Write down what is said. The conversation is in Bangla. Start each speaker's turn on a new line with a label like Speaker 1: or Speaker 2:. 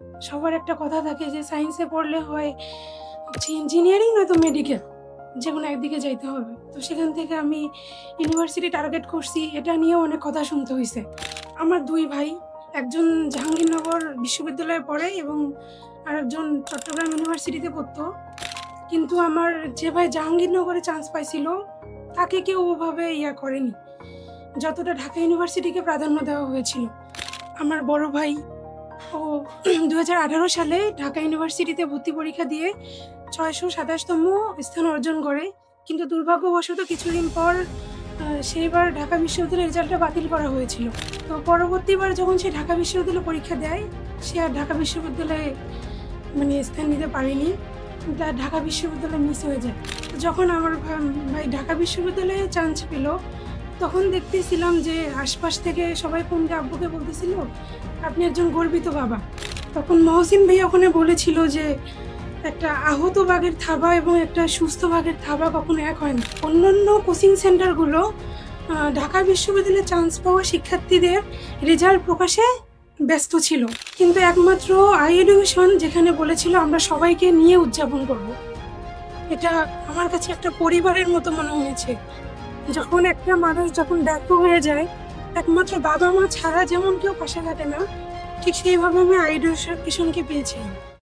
Speaker 1: সবার একটা কথা থাকে যে সায়েন্সে পড়লে হয় হচ্ছে ইঞ্জিনিয়ারিং নয়তো মেডিকেল, যেকোনো একদিকে যাইতে হবে। তো সেখান থেকে আমি ইউনিভার্সিটি টার্গেট করছি, এটা নিয়েও অনেক কথা শুনতে হইছে। আমার ২ ভাই, একজন জাহাঙ্গীরনগর বিশ্ববিদ্যালয়ে পড়ে এবং আরেকজন চট্টগ্রাম ইউনিভার্সিটিতে পড়তো। কিন্তু আমার যে ভাই জাহাঙ্গীরনগরে চান্স পাইছিল, তাকে কেউ ওভাবে করেনি, যতটা ঢাকা ইউনিভার্সিটিকে প্রাধান্য দেওয়া হয়েছিল। আমার বড় ভাই ও ২০১৮ সালে ঢাকা ইউনিভার্সিটিতে ভর্তি পরীক্ষা দিয়ে ৬২৭তম স্থান অর্জন করে। কিন্তু দুর্ভাগ্যবশত কিছুদিন পর সেইবার ঢাকা বিশ্ববিদ্যালয়ের রেজাল্টটা বাতিল করা হয়েছিল। তো পরবর্তীবার যখন সে ঢাকা বিশ্ববিদ্যালয়ে পরীক্ষা দেয়, সে আর ঢাকা বিশ্ববিদ্যালয়ে স্থান নিতে পারেনি। তার ঢাকা বিশ্ববিদ্যালয় মিস হয়ে যায়। যখন আমার ভাই ঢাকা বিশ্ববিদ্যালয়ে চান্স পেল, তখন দেখতেছিলাম যে আশপাশ থেকে সবাই ফোনকে আব্বুকে বলতেছিল, আপনি একজন গর্বিত বাবা। তখন মহসিন ভাইয়া ওখানে বলেছিল যে একটা আহত বাঘের থাবা এবং একটা সুস্থ বাঘের থাবা কখনো এক হয় না। অন্যান্য কোচিং সেন্টারগুলো ঢাকা বিশ্ববিদ্যালয়ে চান্স পাওয়া শিক্ষার্থীদের রেজাল্ট প্রকাশে ব্যস্ত ছিল, কিন্তু একমাত্র আই এডুকেশন যেখানে বলেছিল আমরা সবাইকে নিয়ে উদযাপন করব। এটা আমার কাছে একটা পরিবারের মতো মনে হয়েছে। যখন একটা মানুষ যখন ব্যর্থ হয়ে যায়, একমাত্র বাবা মা ছাড়া যেমন কেউ পাশে থাকে না, ঠিক সেইভাবে আমি আই এডুকেশনকে পেয়েছি।